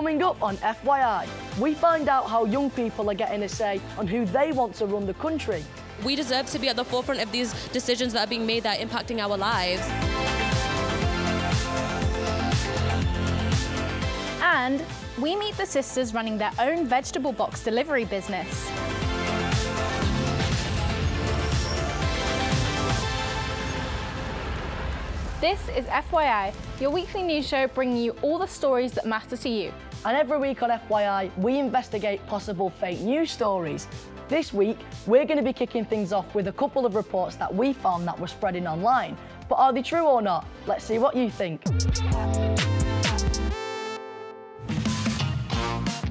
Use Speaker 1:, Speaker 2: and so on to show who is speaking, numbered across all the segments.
Speaker 1: Coming up on FYI, we find out how young people are getting a say on who they want to run the country.
Speaker 2: We deserve to be at the forefront of these decisions that are being made that are impacting our lives.
Speaker 3: And we meet the sisters running their own vegetable box delivery business. This is FYI, your weekly news show bringing you all the stories that matter to you.
Speaker 1: And every week on FYI, we investigate possible fake news stories. This week, we're going to be kicking things off with a couple of reports that we found that were spreading online. But are they true or not? Let's see what you think.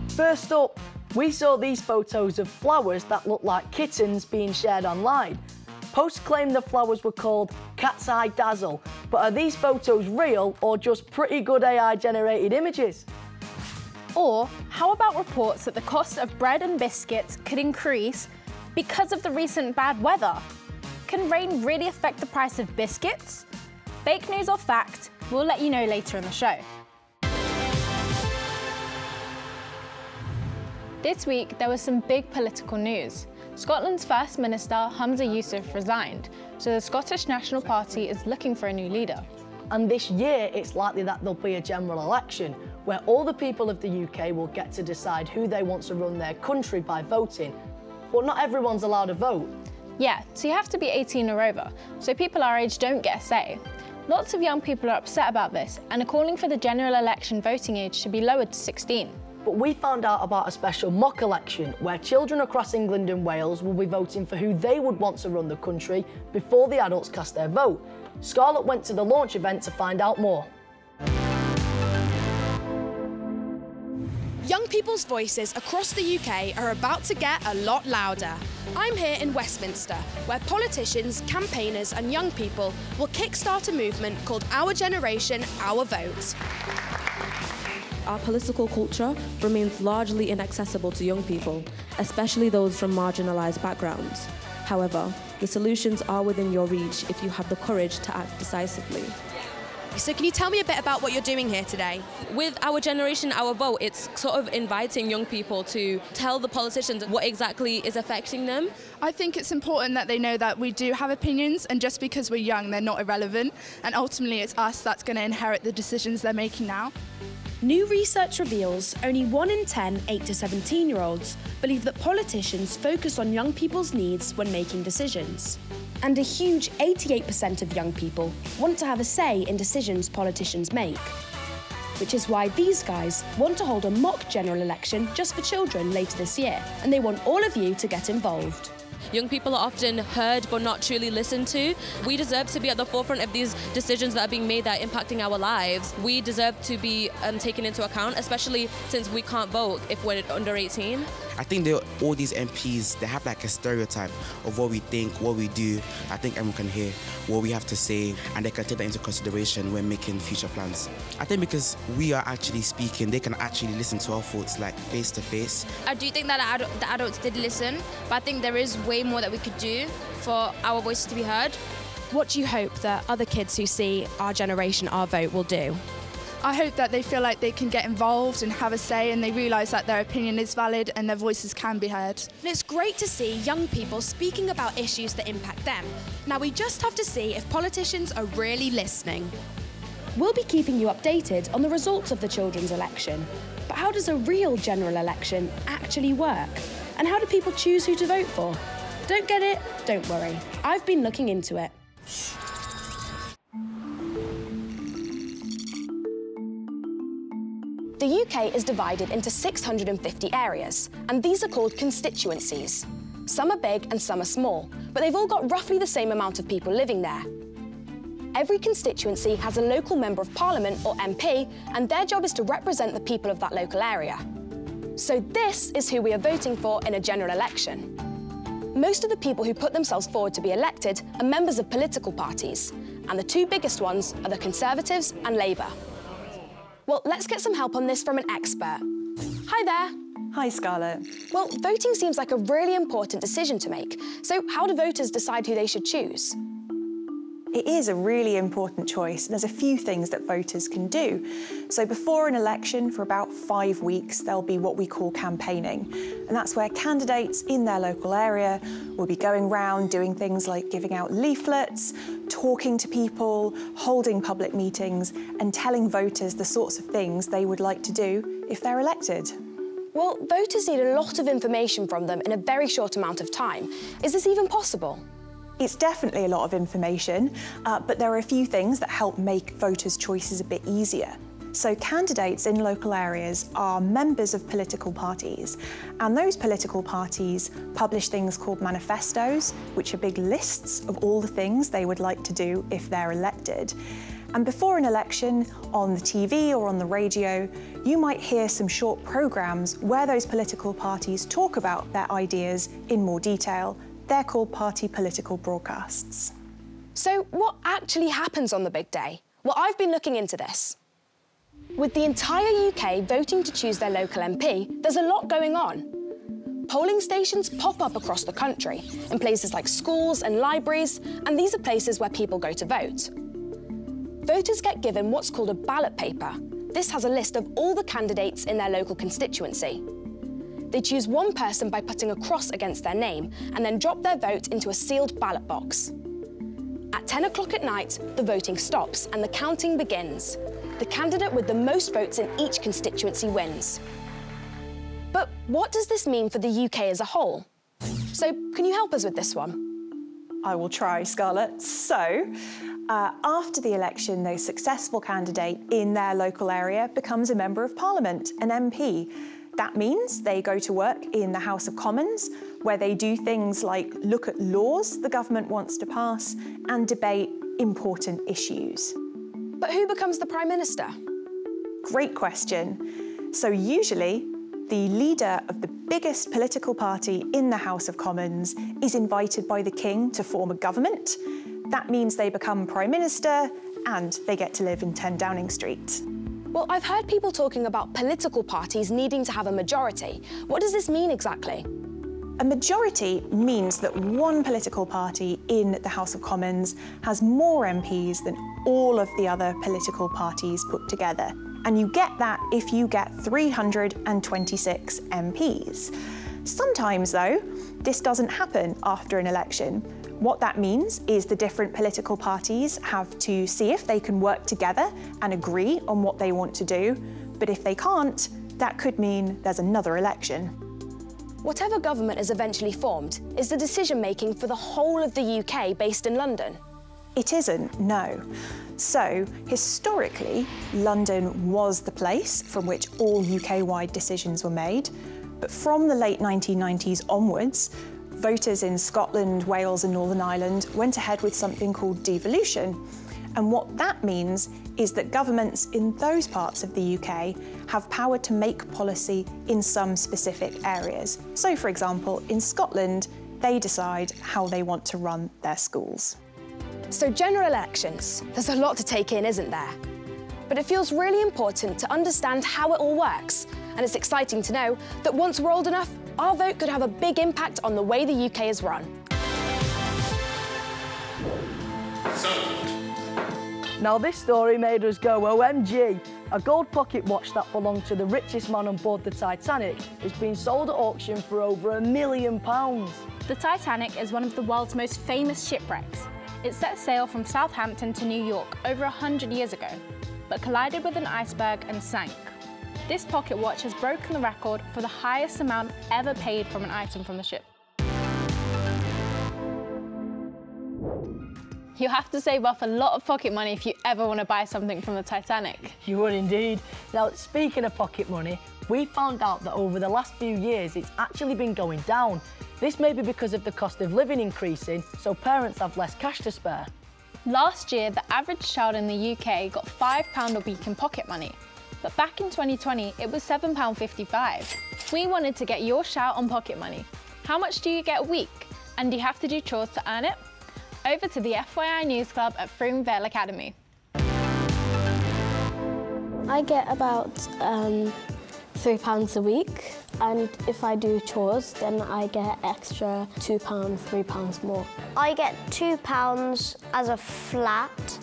Speaker 1: First up, we saw these photos of flowers that look like kittens being shared online. Posts claim the flowers were called Cat's Eye Dazzle, but are these photos real or just pretty good AI-generated images?
Speaker 3: Or how about reports that the cost of bread and biscuits could increase because of the recent bad weather? Can rain really affect the price of biscuits? Fake news or fact? We'll let you know later in the show. This week, there was some big political news. Scotland's First Minister, Humza Yousaf, resigned, so the Scottish National Party is looking for a new leader.
Speaker 1: And this year, it's likely that there'll be a general election, where all the people of the UK will get to decide who they want to run their country by voting. But not everyone's allowed to vote.
Speaker 3: Yeah, so you have to be 18 or over, so people our age don't get a say. Lots of young people are upset about this and are calling for the general election voting age to be lowered to 16.
Speaker 1: But we found out about a special mock election where children across England and Wales will be voting for who they would want to run the country before the adults cast their vote. Scarlett went to the launch event to find out more.
Speaker 4: Young people's voices across the UK are about to get a lot louder. I'm here in Westminster, where politicians, campaigners and young people will kickstart a movement called Our Generation, Our Vote.
Speaker 5: Our political culture remains largely inaccessible to young people, especially those from marginalised backgrounds. However, the solutions are within your reach if you have the courage to act decisively.
Speaker 4: So can you tell me a bit about what you're doing here today?
Speaker 2: With Our Generation, Our Vote, it's sort of inviting young people to tell the politicians what exactly is affecting them.
Speaker 6: I think it's important that they know that we do have opinions, and just because we're young, they're not irrelevant. And ultimately, it's us that's going to inherit the decisions they're making now.
Speaker 7: New research reveals only 1 in 10 8 to 17-year-olds believe that politicians focus on young people's needs when making decisions. And a huge 88% of young people want to have a say in decisions politicians make. Which is why these guys want to hold a mock general election just for children later this year, and they want all of you to get involved.
Speaker 2: Young people are often heard but not truly listened to. We deserve to be at the forefront of these decisions that are being made that are impacting our lives. We deserve to be taken into account, especially since we can't vote if we're under 18.
Speaker 8: I think all these MPs, they have like a stereotype of what we think, what we do. I think everyone can hear what we have to say and they can take that into consideration when making future plans. I think because we are actually speaking, they can actually listen to our thoughts like face to face.
Speaker 9: I do think that the adults did listen, but I think there is way more that we could do for our voices to be heard.
Speaker 4: What do you hope that other kids who see Our Generation, Our Vote will do?
Speaker 6: I hope that they feel like they can get involved and have a say, and they realise that their opinion is valid and their voices can be heard.
Speaker 4: And it's great to see young people speaking about issues that impact them. Now we just have to see if politicians are really listening.
Speaker 7: We'll be keeping you updated on the results of the children's election. But how does a real general election actually work? And how do people choose who to vote for? Don't get it? Don't worry. I've been looking into it.
Speaker 10: The UK is divided into 650 areas, and these are called constituencies. Some are big and some are small, but they've all got roughly the same amount of people living there. Every constituency has a local member of parliament, or MP, and their job is to represent the people of that local area. So this is who we are voting for in a general election. Most of the people who put themselves forward to be elected are members of political parties, and the two biggest ones are the Conservatives and Labour. Well, let's get some help on this from an expert. Hi there.
Speaker 11: Hi, Scarlett.
Speaker 10: Well, voting seems like a really important decision to make. So how do voters decide who they should choose?
Speaker 11: It is a really important choice, and there's a few things that voters can do. So before an election, for about 5 weeks, there'll be what we call campaigning. And that's where candidates in their local area will be going round doing things like giving out leaflets, talking to people, holding public meetings, and telling voters the sorts of things they would like to do if they're elected.
Speaker 10: Well, voters need a lot of information from them in a very short amount of time. Is this even possible?
Speaker 11: It's definitely a lot of information, but there are a few things that help make voters' choices a bit easier. So candidates in local areas are members of political parties, and those political parties publish things called manifestos, which are big lists of all the things they would like to do if they're elected. And before an election, on the TV or on the radio, you might hear some short programmes where those political parties talk about their ideas in more detail. They're called party political broadcasts.
Speaker 10: So what actually happens on the big day? Well, I've been looking into this. With the entire UK voting to choose their local MP, there's a lot going on. Polling stations pop up across the country, in places like schools and libraries, and these are places where people go to vote. Voters get given what's called a ballot paper. This has a list of all the candidates in their local constituency. They choose one person by putting a cross against their name and then drop their vote into a sealed ballot box. At 10 o'clock at night, the voting stops and the counting begins. The candidate with the most votes in each constituency wins. But what does this mean for the UK as a whole? So, can you help us with this one?
Speaker 11: I will try, Scarlett. So, after the election, the successful candidate in their local area becomes a Member of Parliament, an MP. That means they go to work in the House of Commons, where they do things like look at laws the government wants to pass and debate important issues.
Speaker 10: But who becomes the Prime Minister?
Speaker 11: Great question. So usually, the leader of the biggest political party in the House of Commons is invited by the King to form a government. That means they become Prime Minister and they get to live in 10 Downing Street.
Speaker 10: Well, I've heard people talking about political parties needing to have a majority. What does this mean exactly?
Speaker 11: A majority means that one political party in the House of Commons has more MPs than all of the other political parties put together. And you get that if you get 326 MPs. Sometimes, though, this doesn't happen after an election. What that means is the different political parties have to see if they can work together and agree on what they want to do. But if they can't, that could mean there's another election.
Speaker 10: Whatever government is eventually formed, is the decision-making for the whole of the UK based in London?
Speaker 11: It isn't, no. So, historically, London was the place from which all UK-wide decisions were made. But from the late 1990s onwards, voters in Scotland, Wales and Northern Ireland went ahead with something called devolution. And what that means is that governments in those parts of the UK have power to make policy in some specific areas. So, for example, in Scotland, they decide how they want to run their schools.
Speaker 10: So general elections, there's a lot to take in, isn't there? But it feels really important to understand how it all works. And it's exciting to know that once we're old enough, our vote could have a big impact on the way the UK is run.
Speaker 1: Now this story made us go OMG. A gold pocket watch that belonged to the richest man on board the Titanic is being sold at auction for over £1 million.
Speaker 3: The Titanic is one of the world's most famous shipwrecks. It set sail from Southampton to New York over 100 years ago, but collided with an iceberg and sank. This pocket watch has broken the record for the highest amount ever paid from an item from the ship. You have to save up a lot of pocket money if you ever want to buy something from the Titanic.
Speaker 1: You would indeed. Now, speaking of pocket money, we found out that over the last few years it's actually been going down. This may be because of the cost of living increasing, so parents have less cash to spare.
Speaker 3: Last year, the average child in the UK got £5 a week in pocket money. But back in 2020, it was £7.55. We wanted to get your shout on pocket money. How much do you get a week? And do you have to do chores to earn it? Over to the FYI News Club at Frome Vale Academy.
Speaker 12: I get about £3 a week. and if I do chores, then I get extra £2, £3 more.
Speaker 13: I get £2 as a flat,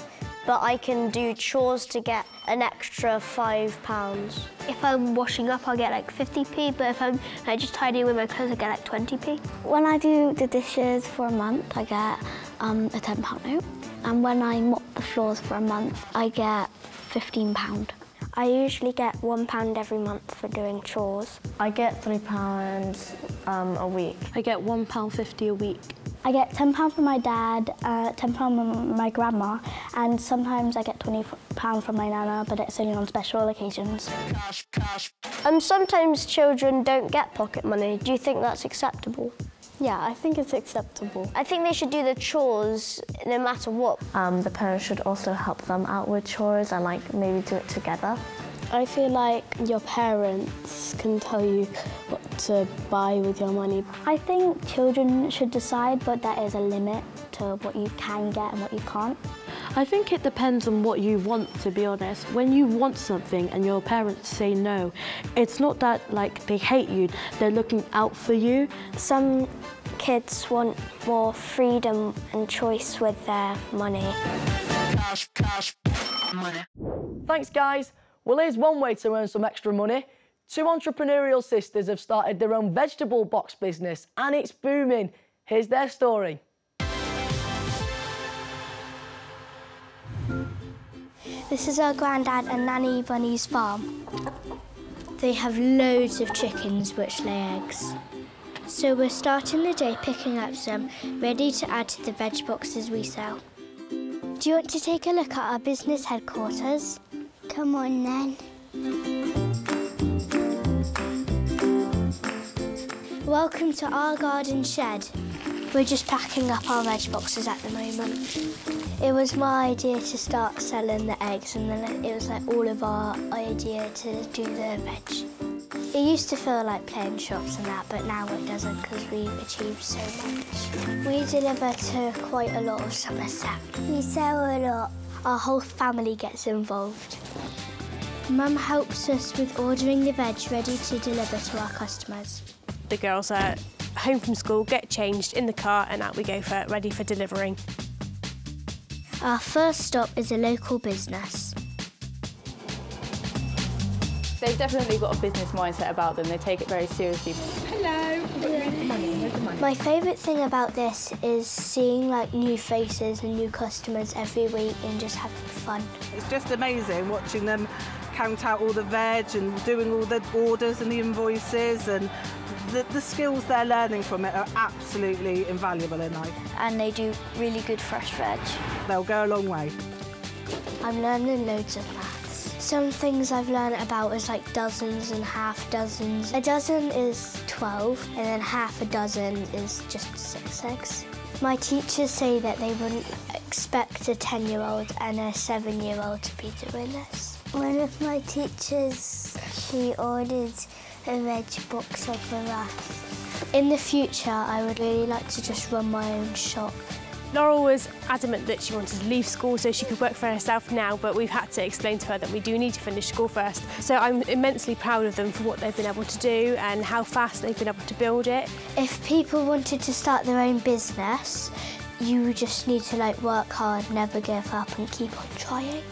Speaker 13: but I can do chores to get an extra £5.
Speaker 14: If I'm washing up, I'll get like 50p, but if I just tidy with my clothes, I get like 20p.
Speaker 15: When I do the dishes for a month, I get a £10 note. And when I mop the floors for a month, I get £15.
Speaker 13: I usually get £1 every month for doing chores.
Speaker 16: I get £3 a week.
Speaker 12: I get £1.50 a week.
Speaker 15: I get £10 from my dad, £10 from my grandma, and sometimes I get £20 from my nana, but it's only on special occasions.
Speaker 13: Sometimes children don't get pocket money. Do you think that's acceptable?
Speaker 12: Yeah, I think it's acceptable.
Speaker 13: I think they should do the chores no matter what.
Speaker 16: The parents should also help them out with chores and like maybe do it together.
Speaker 12: I feel like your parents can tell you what to buy with your money.
Speaker 15: I think children should decide, but there is a limit to what you can get and what you can't.
Speaker 12: I think it depends on what you want, to be honest. When you want something and your parents say no, it's not that like they hate you, they're looking out for you.
Speaker 13: Some kids want more freedom and choice with their money.
Speaker 1: Thanks, guys. Well, here's one way to earn some extra money. Two entrepreneurial sisters have started their own vegetable box business and it's booming. Here's their story.
Speaker 17: This is our Grandad and Nanny Bunny's farm. They have loads of chickens which lay eggs. So we're starting the day picking up some, ready to add to the veg boxes we sell. Do you want to take a look at our business headquarters? Come on then. Welcome to our garden shed. We're just packing up our veg boxes at the moment. It was my idea to start selling the eggs, and then it was like all of our idea to do the veg. It used to feel like playing shops and that, but now it doesn't because we've achieved so much. We deliver to quite a lot of Somerset. We sell a lot. Our whole family gets involved. Mum helps us with ordering the veg ready to deliver to our customers.
Speaker 18: The girls are home from school, get changed in the car, and out we go for ready for delivering.
Speaker 17: Our first stop is a local business.
Speaker 19: They've definitely got a business mindset about them. They take it very seriously.
Speaker 17: Hello. My favourite thing about this is seeing like new faces and new customers every week and just having fun.
Speaker 20: It's just amazing watching them count out all the veg and doing all the orders and the invoices, and the skills they're learning from it are absolutely invaluable in life.
Speaker 17: And they do really good fresh veg.
Speaker 20: They'll go a long way.
Speaker 17: I'm learning loads of maths. Some things I've learned about is like dozens and half dozens. A dozen is 12, and then half a dozen is just 6 eggs. My teachers say that they wouldn't expect a 10-year-old and a 7-year-old to be doing this. One of my teachers, she ordered a veg box of us. In the future, I would really like to just run my own shop.
Speaker 18: Laurel was adamant that she wanted to leave school so she could work for herself now, but we've had to explain to her that we do need to finish school first. So I'm immensely proud of them for what they've been able to do and how fast they've been able to build it.
Speaker 17: If people wanted to start their own business, you just need to like work hard, never give up and keep on trying.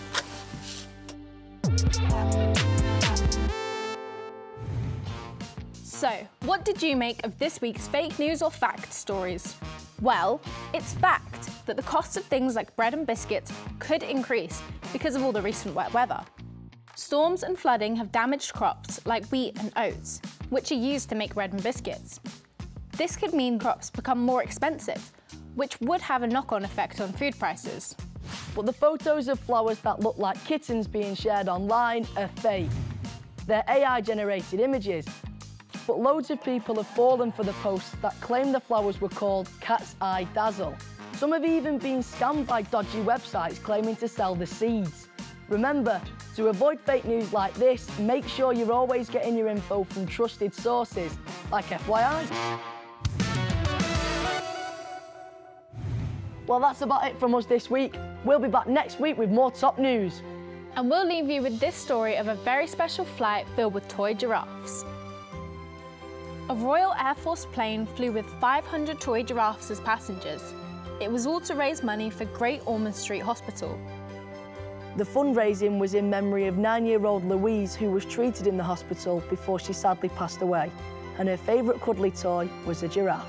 Speaker 3: So, what did you make of this week's fake news or fact stories? Well, it's fact that the cost of things like bread and biscuits could increase because of all the recent wet weather. Storms and flooding have damaged crops like wheat and oats, which are used to make bread and biscuits. This could mean crops become more expensive, which would have a knock-on effect on food prices.
Speaker 1: But the photos of flowers that look like kittens being shared online are fake. They're AI-generated images. But loads of people have fallen for the posts that claim the flowers were called Cat's Eye Dazzle. Some have even been scammed by dodgy websites claiming to sell the seeds. Remember, to avoid fake news like this, make sure you're always getting your info from trusted sources, like FYI. Well, that's about it from us this week. We'll be back next week with more top news.
Speaker 3: And we'll leave you with this story of a very special flight filled with toy giraffes. A Royal Air Force plane flew with 500 toy giraffes as passengers. It was all to raise money for Great Ormond Street Hospital.
Speaker 1: The fundraising was in memory of 9-year-old Louise, who was treated in the hospital before she sadly passed away, and her favourite cuddly toy was a giraffe.